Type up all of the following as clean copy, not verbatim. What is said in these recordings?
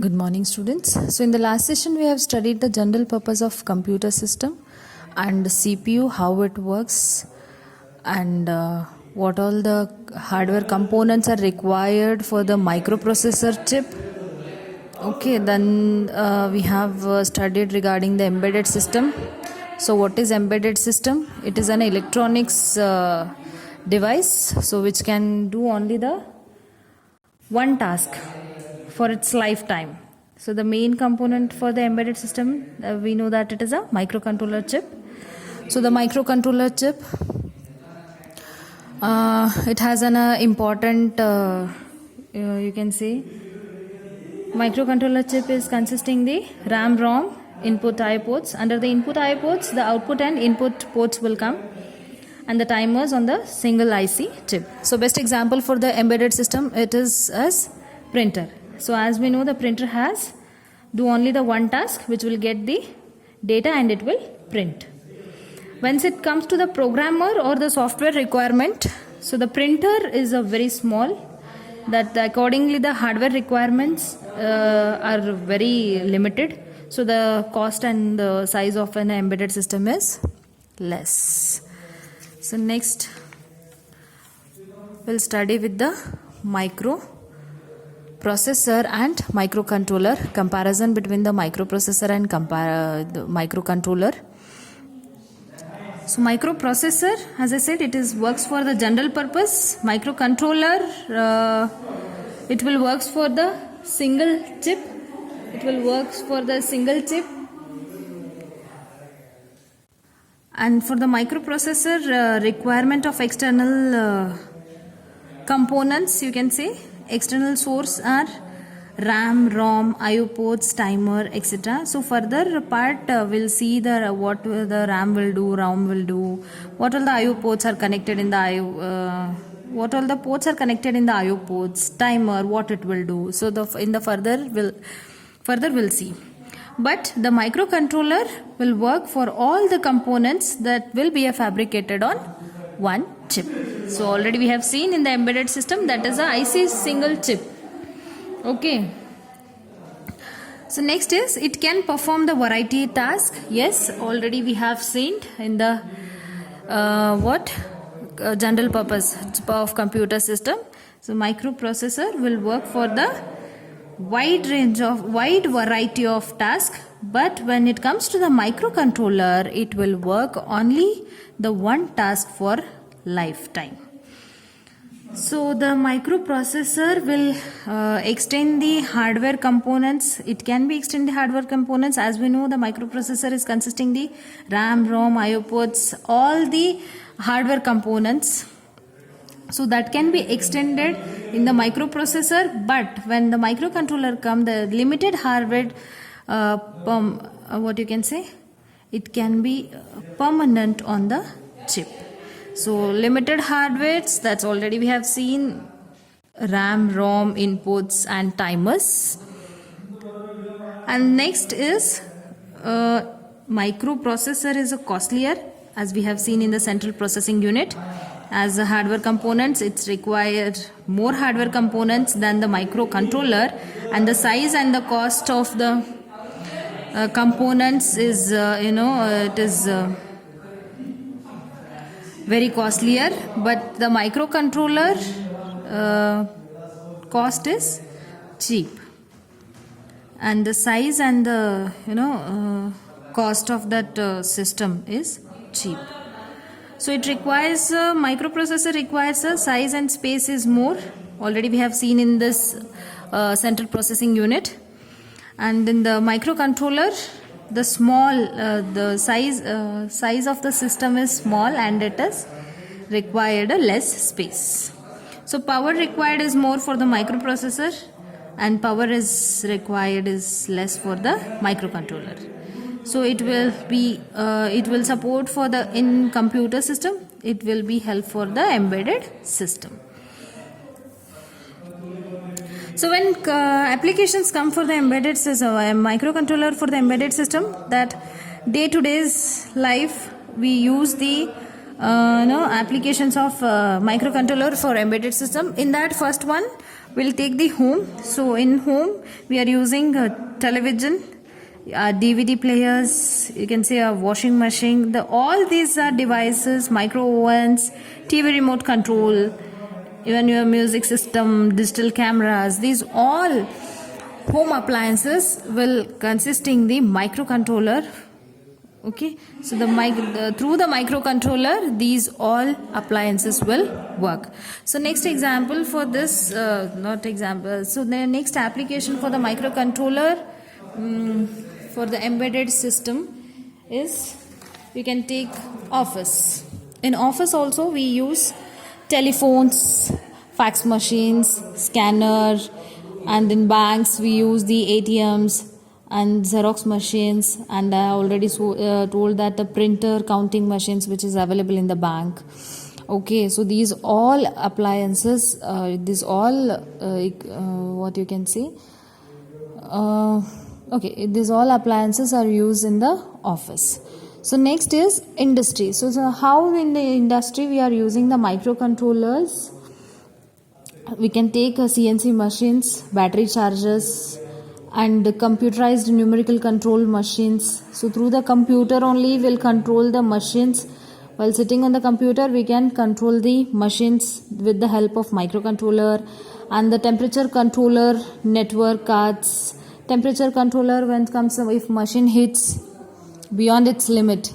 Good morning, students. So in the last session we have studied the general purpose of computer system and CPU, how it works, and what all the hardware components are required for the microprocessor chip. Okay, then we have studied regarding the embedded system. So what is embedded system? It is an electronics device, so which can do only the one task for its lifetime. So the main component for the embedded system, we know that it is a microcontroller chip. So the microcontroller chip, it has an important, you can say, microcontroller chip is consisting the RAM, ROM, input I ports. Under the input I ports, the output and input ports will come, and the timers on the single IC chip. So best example for the embedded system, it is as printer. So as we know, the printer has do only the one task, which will get the data and it will print. Once it comes to the programmer or the software requirement, so the printer is a very small, that accordingly the hardware requirements are very limited. So the cost and the size of an embedded system is less. So next we'll study with the microprocessor and microcontroller, comparison between the microprocessor and the microcontroller. So microprocessor, as I said, it is works for the general purpose. Microcontroller, it will works for the single chip. It will works for the single chip. And for the microprocessor, requirement of external components, you can say, external source are RAM, ROM, IO ports, timer, etc. So further part we'll see what the RAM will do, ROM will do, what all the IO ports are connected in the IO, what all the ports are connected in the IO ports, timer, what it will do. So in the further we'll see. But the microcontroller will work for all the components that will be fabricated on one chip. So already we have seen in the embedded system, that is a IC single chip. Okay. So next is, it can perform the variety task. Yes, already we have seen in the general purpose of computer system. So microprocessor will work for the wide variety of tasks, but when it comes to the microcontroller, it will work only the one task for lifetime. So the microprocessor will extend the hardware components. It can be extend the hardware components. As we know, the microprocessor is consisting the RAM, ROM, IO ports, all the hardware components. So that can be extended in the microprocessor, but when the microcontroller comes, the limited hardware, what you can say, it can be permanent on the chip. So limited hardwares, that's already we have seen, RAM, ROM, inputs and timers. And next is microprocessor is a costlier, as we have seen in the central processing unit. As the hardware components, it's required more hardware components than the microcontroller, and the size and the cost of the components is it is very costlier, but the microcontroller cost is cheap, and the size and the cost of that system is cheap. So it requires microprocessor requires a size and space is more. Already we have seen in this central processing unit, and in the microcontroller, the size of the system is small, and it is required a less space. So power required is more for the microprocessor, and power is required is less for the microcontroller. So it will be it will support for the in computer system, it will be help for the embedded system. So when applications come for the embedded system, microcontroller for the embedded system, that day to day's life we use the applications of microcontroller for embedded system. In that first one, We'll take the home. So in home, we are using a television, DVD players, you can say a washing machine. All these are devices, micro ovens, TV remote control, even your music system, digital cameras. These all home appliances will consisting the microcontroller. Okay, so through the microcontroller, these all appliances will work. So next example for this, not example. So the next application for the microcontroller for the embedded system is, we can take office. In office also we use telephones, fax machines, scanner, and in banks we use the ATMs and Xerox machines, and I already told that the printer counting machines which is available in the bank. Okay, so these all appliances, what you can say, okay, these all appliances are used in the office. So next is industry. So how in the industry we are using the microcontrollers? We can take CNC machines, battery chargers, and computerized numerical control machines. So through the computer only we'll control the machines. While sitting on the computer, we can control the machines with the help of microcontroller. And the temperature controller network cards. Temperature controller, when it comes, if machine hits beyond its limit,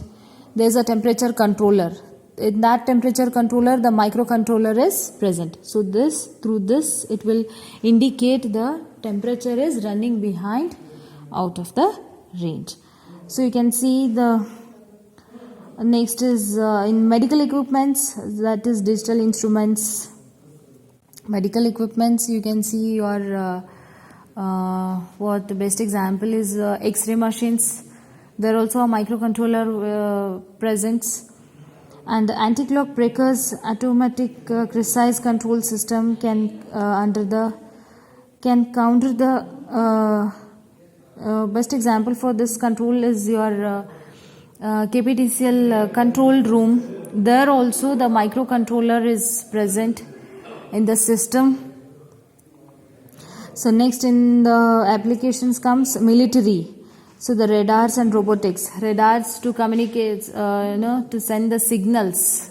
there's a temperature controller. In that temperature controller, the microcontroller is present. So through this it will indicate the temperature is running behind, out of the range. So you can see the next is in medical equipments, that is digital instruments. Medical equipments, you can see your what the best example is X-ray machines. There also a microcontroller presents. And the anti-clock breakers, automatic precise control system can counter the best example for this control is your KPTCL control room. There also the microcontroller is present in the system. So next in the applications comes military. So the radars and robotics. Radars to communicate, to send the signals.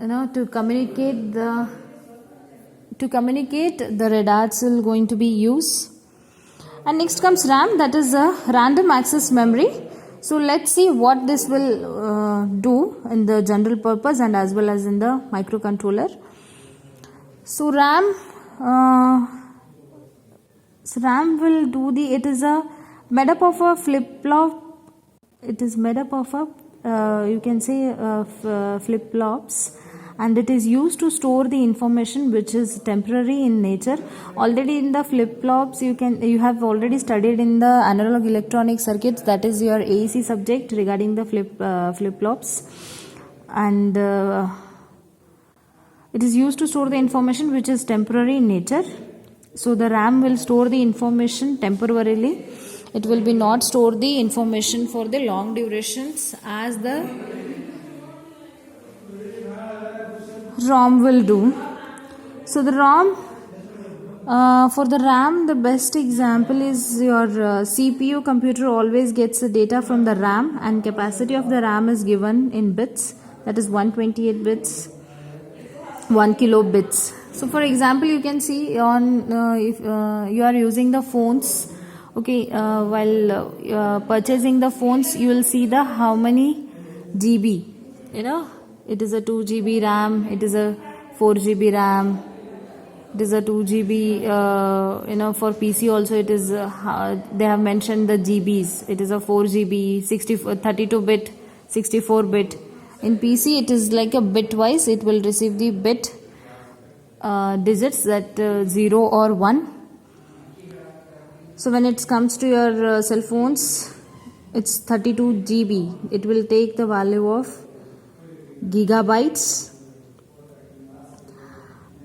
To communicate the radars will going to be used. And next comes RAM, that is a random access memory. So let's see what this will do in the general purpose and as well as in the microcontroller. So RAM will do it is a made up of a flip-flop. It is made up of you can say flip-flops, and it is used to store the information which is temporary in nature. Already in the flip-flops you have already studied in the analog electronic circuits, that is your AEC subject regarding the flip-flops, and it is used to store the information which is temporary in nature. So the RAM will store the information temporarily. It will be not store the information for the long durations as the ROM will do. So the ROM, for the RAM, the best example is your CPU computer always gets the data from the RAM, and capacity of the RAM is given in bits, that is 128 bits, 1 kilobits. So for example, you can see on if you are using the phones. Okay, while purchasing the phones, you will see the how many GB. It is a 2 GB RAM. It is a 4 GB RAM. It is a 2 GB. For PC also, it is. They have mentioned the GBs. It is a 4 GB, 32 bit, 64 bit. In PC, it is like a bitwise. It will receive the bit digits, that 0 or 1. So when it comes to your cell phones, it's 32 GB. It will take the value of gigabytes.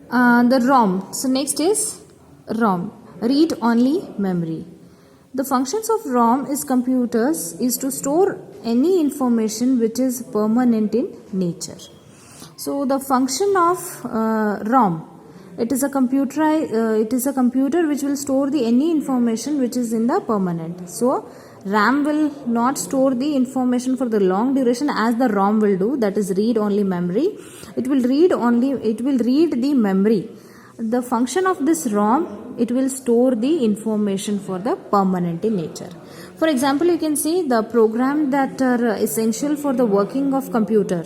The ROM. So next is ROM, read only memory. The functions of ROM is computers is to store any information which is permanent in nature. So the function of ROM, It is a computer which will store the any information which is in the permanent. So RAM will not store the information for the long duration as the ROM will do, that is read only memory. It will read the memory. The function of this ROM, it will store the information for the permanent in nature. For example, you can see the program that are essential for the working of computer,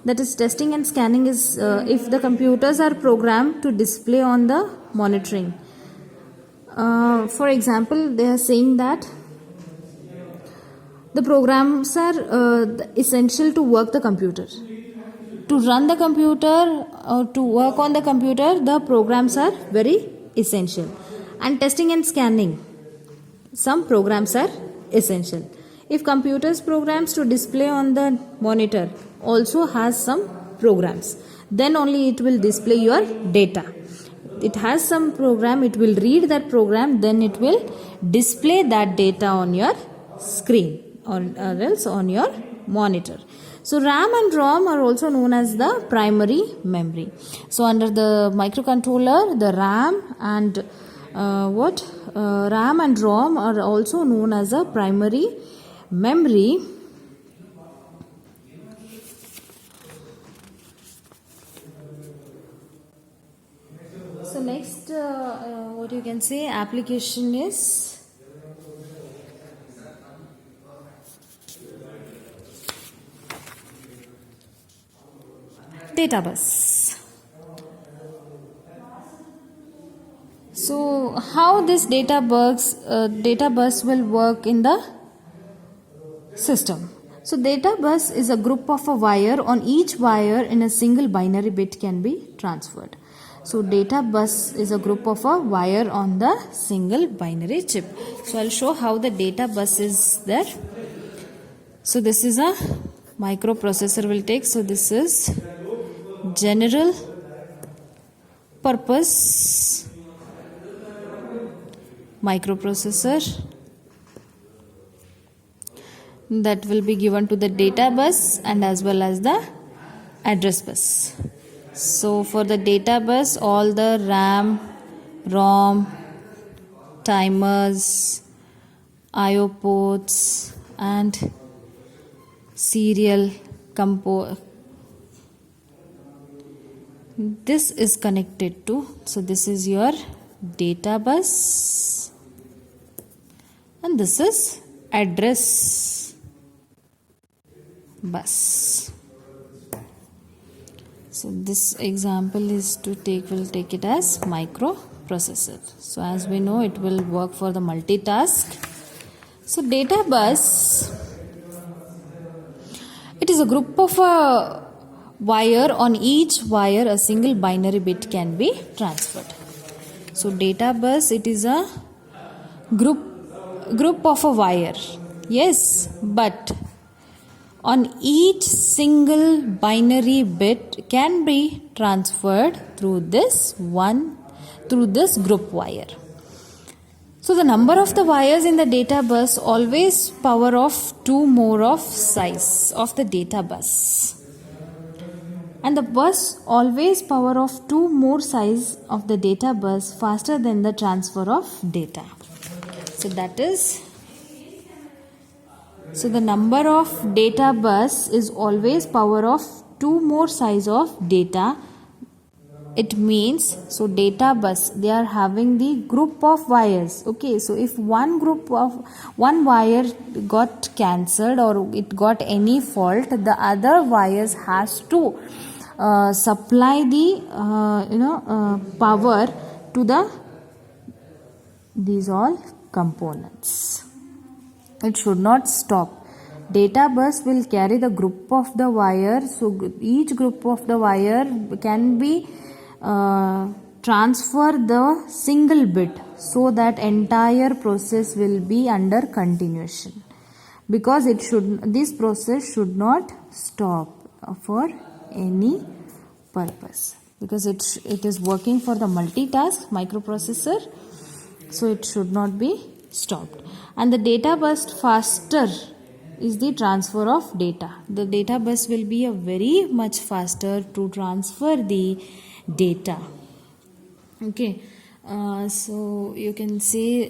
that is testing and scanning, is if the computers are programmed to display on the monitoring. For example, they are saying that the programs are essential to work the computer. To run the computer or to work on the computer, the programs are very essential. And testing and scanning, some programs are essential. If computers programs to display on the monitor also has some programs, then only it will display your data. It has some program, it will read that program, then it will display that data on your screen or else on your monitor. So RAM and ROM are also known as the primary memory. So under the microcontroller, the RAM and RAM and ROM are also known as a primary memory. So next, what you can say, application is data bus. So how this data bus will work in the system? So data bus is a group of a wire. On each wire in a single binary bit can be transferred. So data bus is a group of a wire on the single binary chip. So I'll show how the data bus is there. So this is a microprocessor will take. So this is general purpose microprocessor that will be given to the data bus and as well as the address bus. So for the data bus, all the RAM, ROM, timers, IO ports and serial this is connected to. So this is your data bus and this is address bus. So this example is to will take it as microprocessor. So as we know, it will work for the multitask. So data bus, it is a group of a wire. On each wire a single binary bit can be transferred. So data bus, it is a group of a wire. Yes, but on each single binary bit can be transferred through this group wire. So the number of the wires in the data bus always power of 2 more of size of the data bus. And the bus always power of 2 more size of the data bus faster than the transfer of data. So that is, so the number of data bus is always power of 2 more size of data. It means, so data bus, they are having the group of wires. Okay, so if one wire got cancelled or it got any fault, the other wires has to supply the power to these all components. It should not stop. Data bus will carry the group of the wire. So each group of the wire can be transfer the single bit, so that entire process will be under continuation, because this process should not stop for any purpose, because it is working for the multitask microprocessor, so it should not be stopped. And the data bus faster is the transfer of data. The data bus will be a very much faster to transfer the data. Okay, so you can see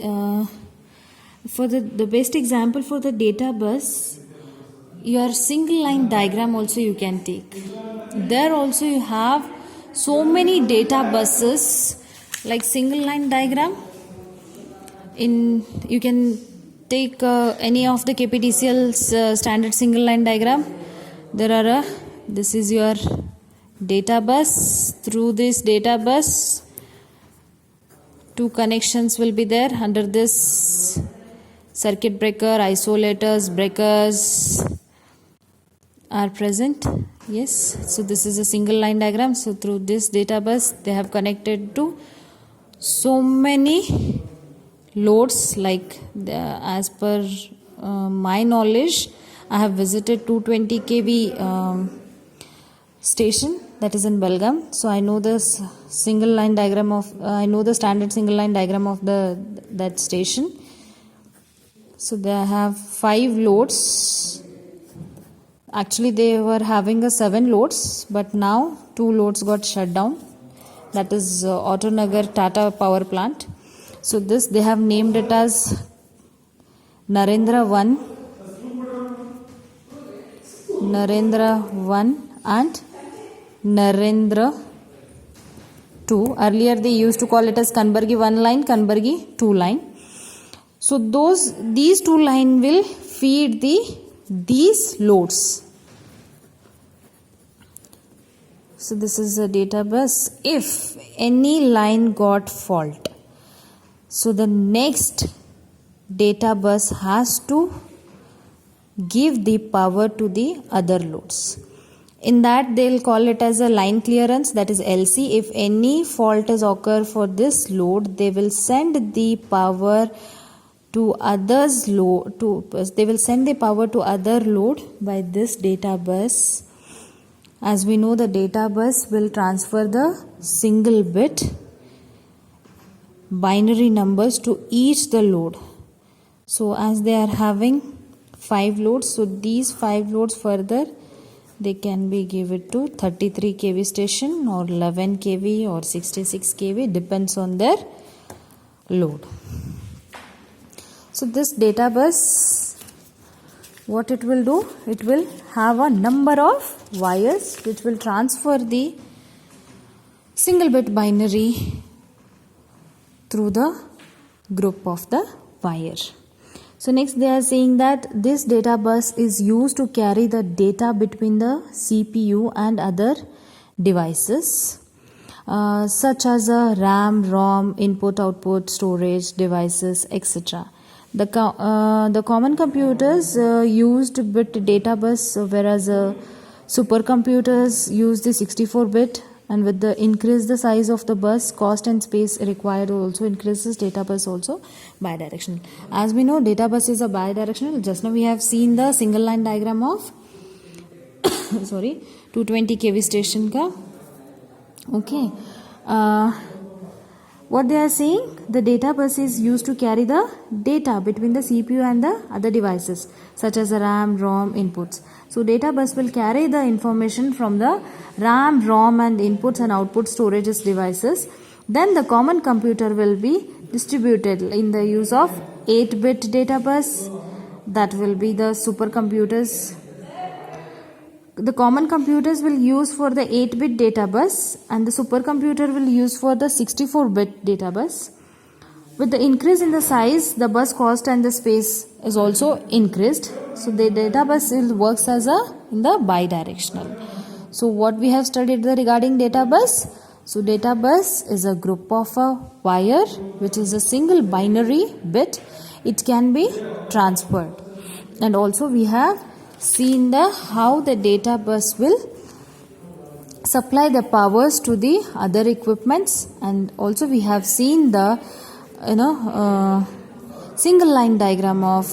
for the best example for the data bus, your single line diagram also you can take. There also you have so many data buses like single line diagram. In you can take any of the KPTCL's standard single line diagram. There are this is your data bus. Through this data bus, two connections will be there. Under this, circuit breaker, isolators, breakers are present. Yes, so this is a single line diagram. So through this data bus, they have connected to so many loads. Like as per my knowledge, I have visited 220 kV station that is in Belgaum. So I know this single line diagram of I know the standard single line diagram of that station. So they have 5 loads. Actually they were having 7 loads, but now 2 loads got shut down. That is Autonagar Tata power plant. So this they have named it as Narendra 1, Narendra 1 and Narendra 2. Earlier they used to call it as Kanbargi 1 line, Kanbargi 2 line. So these 2 line will feed these loads. So this is a data bus. If any line got fault, so the next data bus has to give the power to the other loads. In that they'll call it as a line clearance, that is LC. If any fault is occur for this load, they will send the power to others load they will send the power to other load by this data bus. As we know, the data bus will transfer the single bit binary numbers to each the load. So as they are having 5 loads, so these 5 loads further they can be given to 33 kV station or 11 kV or 66 kV, depends on their load. So this data bus, what it will do, it will have a number of wires which will transfer the single bit binary through the group of the wire. So next they are saying that this data bus is used to carry the data between the CPU and other devices such as a RAM, ROM, input, output, storage devices, etc. The common computers used bit data bus, whereas supercomputers use the 64-bit. And with the increase the size of the bus, cost and space required also increases. Data bus also bidirectional. As we know, data bus is a bidirectional. Just now we have seen the single line diagram of 220 kV station ka. Okay. What they are saying, the data bus is used to carry the data between the CPU and the other devices such as RAM, ROM, inputs. So data bus will carry the information from the RAM, ROM and inputs and output storages devices. Then the common computer will be distributed in the use of 8-bit data bus. That will be the supercomputers. The common computers will use for the 8-bit data bus and the supercomputer will use for the 64-bit data bus. With the increase in the size, the bus cost and the space is also increased. So the data bus works as in the bidirectional. So what we have studied regarding data bus? So data bus is a group of a wire which is a single binary bit. It can be transferred. And also we have seen how the data bus will supply the powers to the other equipments, and also we have seen the single line diagram of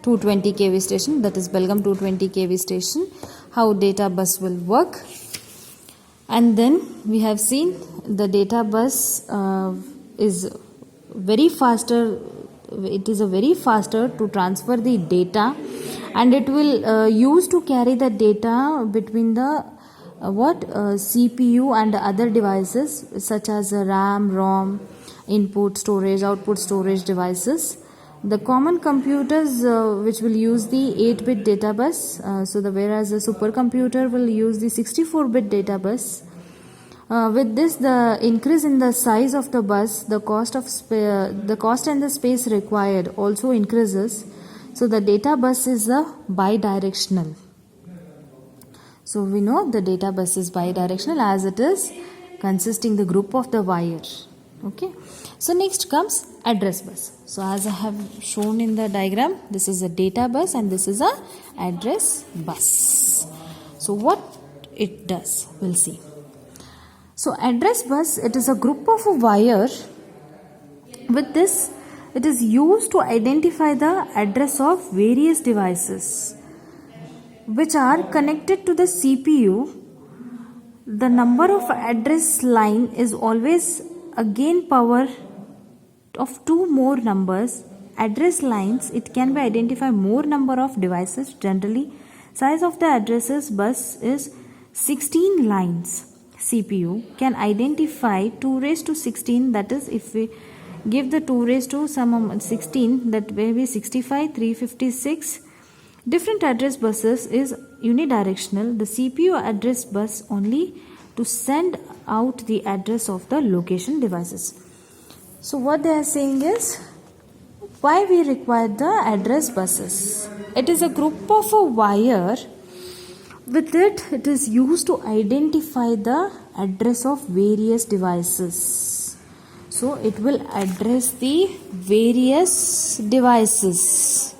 220 kV station, that is Belgaum 220 kV station, how data bus will work. And then we have seen the data bus is very faster. It is a very faster to transfer the data, and it will use to carry the data between the CPU and other devices such as RAM, ROM, input storage, output storage devices. The common computers which will use the 8-bit data bus, whereas the supercomputer will use the 64-bit data bus. With this, the increase in the size of the bus, the cost and the space required also increases. So the data bus is bidirectional. So we know the data bus is bidirectional as it is consisting the group of the wire. Okay. So next comes address bus. So as I have shown in the diagram, this is a data bus and this is a address bus. So what it does, we'll see. So address bus, it is a group of a wire. With this, it is used to identify the address of various devices which are connected to the CPU. The number of address line is always again power of 2 more numbers. Address lines, it can be identify more number of devices. Generally, size of the addresses bus is 16 lines. CPU can identify 2 raised to 16, that is if we give the 2 raised to some 16, that may be 65, 356. Different address buses is unidirectional. The CPU address bus only to send out the address of the location devices. So what they are saying is, why we require the address buses? It is a group of a wire. With it is used to identify the address of various devices. So it will address the various devices.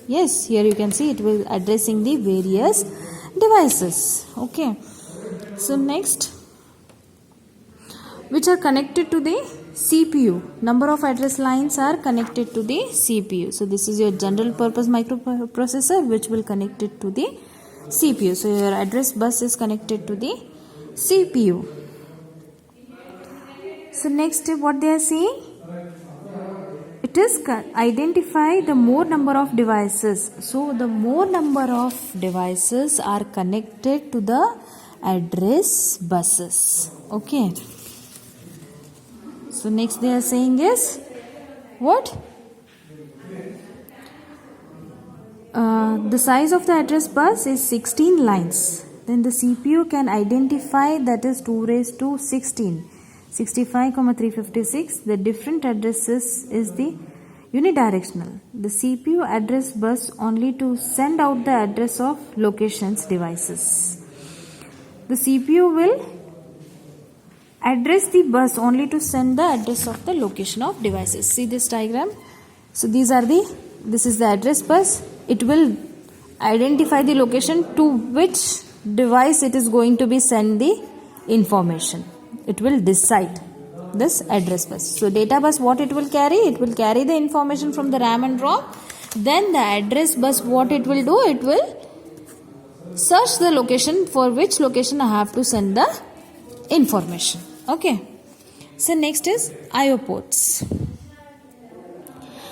Yes, here you can see it will addressing the various devices. Okay. So next, which are connected to the CPU. Number of address lines are connected to the CPU. So this is your general purpose microprocessor which will connect it to the CPU. So your address bus is connected to the CPU. So next, what they are saying? It is identify the more number of devices. So the more number of devices are connected to the address buses. Okay. So next they are saying is what? The size of the address bus is 16 lines. Then the CPU can identify that is 2 raised to 16. 65, 356. The different addresses is the unidirectional. The CPU address bus only to send out the address of locations devices. The CPU will address the bus only to send the address of the location of devices. See this diagram. So this is the address bus. It will identify the location to which device it is going to be send the information. It will decide this address bus. So data bus, what it will carry? It will carry the information from the RAM and ROM. Then the address bus, what it will do? It will search the location for which location I have to send the information. Okay. So next is IO ports.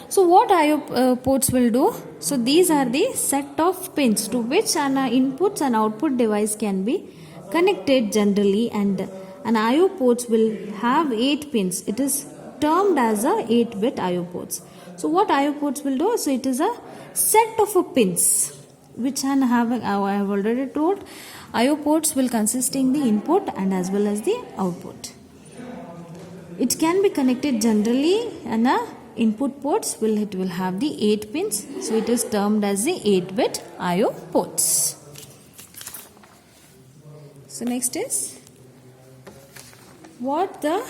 So what IO ports will do? So these are the set of pins to which an inputs and output device can be connected generally, and an IO ports will have 8 pins. It is termed as a 8-bit IO ports. So what IO ports will do? So it is a set of pins which I have already told. IO ports will consisting the input and as well as the output. It can be connected generally, and input ports will have the 8 pins. So it is termed as the 8-bit IO ports. So next is what the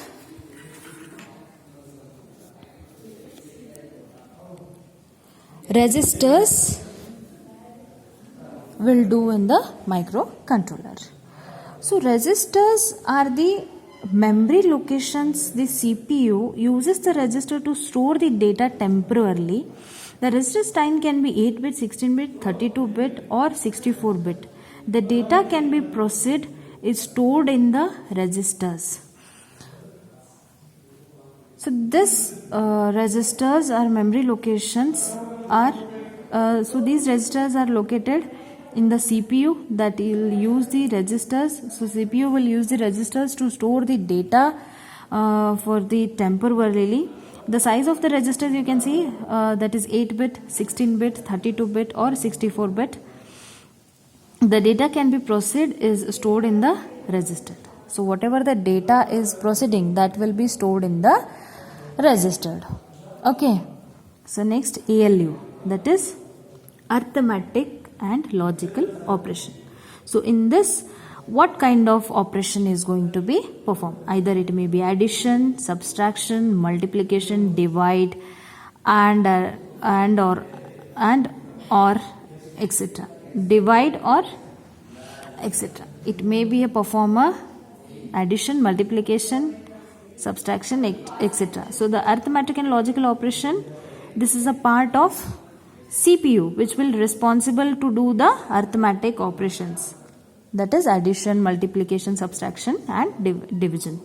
resistors will do in the microcontroller. So resistors are the memory locations. The CPU uses the register to store the data temporarily. The register time can be 8-bit, 16-bit, 32-bit or 64-bit. The data can be processed is stored in the registers. So this registers or memory locations are so these registers are located in the CPU that will use the registers. So CPU will use the registers to store the data for the temporarily. The size of the registers you can see that is 8-bit, 16-bit, 32-bit or 64-bit. The data can be proceed is stored in the register. So whatever the data is proceeding, that will be stored in the registered. Okay. So next ALU, that is arithmetic and logical operation. So in this, what kind of operation is going to be performed? Either it may be addition, subtraction, multiplication, divide, and or etc. Divide or etc. It may be a performer addition, multiplication, subtraction, etc. So the arithmetic and logical operation, this is a part of CPU which will responsible to do the arithmetic operations, that is addition, multiplication, subtraction and division.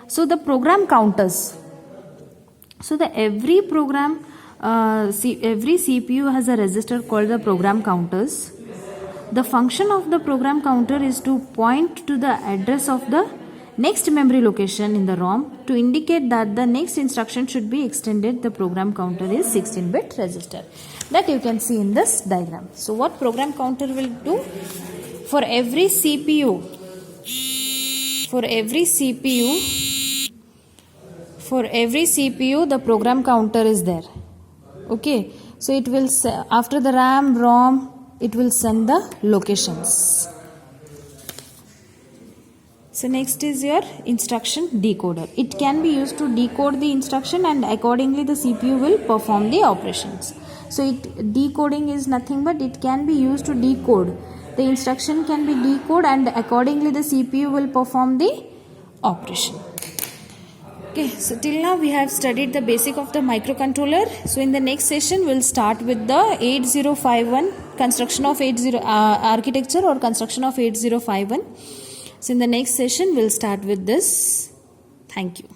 So the program counters. So the every program every CPU has a register called the program counters. The function of the program counter is to point to the address of the next memory location in the ROM to indicate that the next instruction should be extended. The program counter is 16-bit register, that you can see in this diagram. So what program counter will do? For every CPU, the program counter is there. Okay, so it will after the RAM, ROM, it will send the locations. So next is your instruction decoder. It can be used to decode the instruction and accordingly the CPU will perform the operations. So decoding is nothing but it can be used to decode. The instruction can be decoded and accordingly the CPU will perform the operation. Okay, so till now we have studied the basic of the microcontroller. So in the next session we'll start with the 8051 construction of architecture or construction of 8051. So in the next session we'll start with this. Thank you.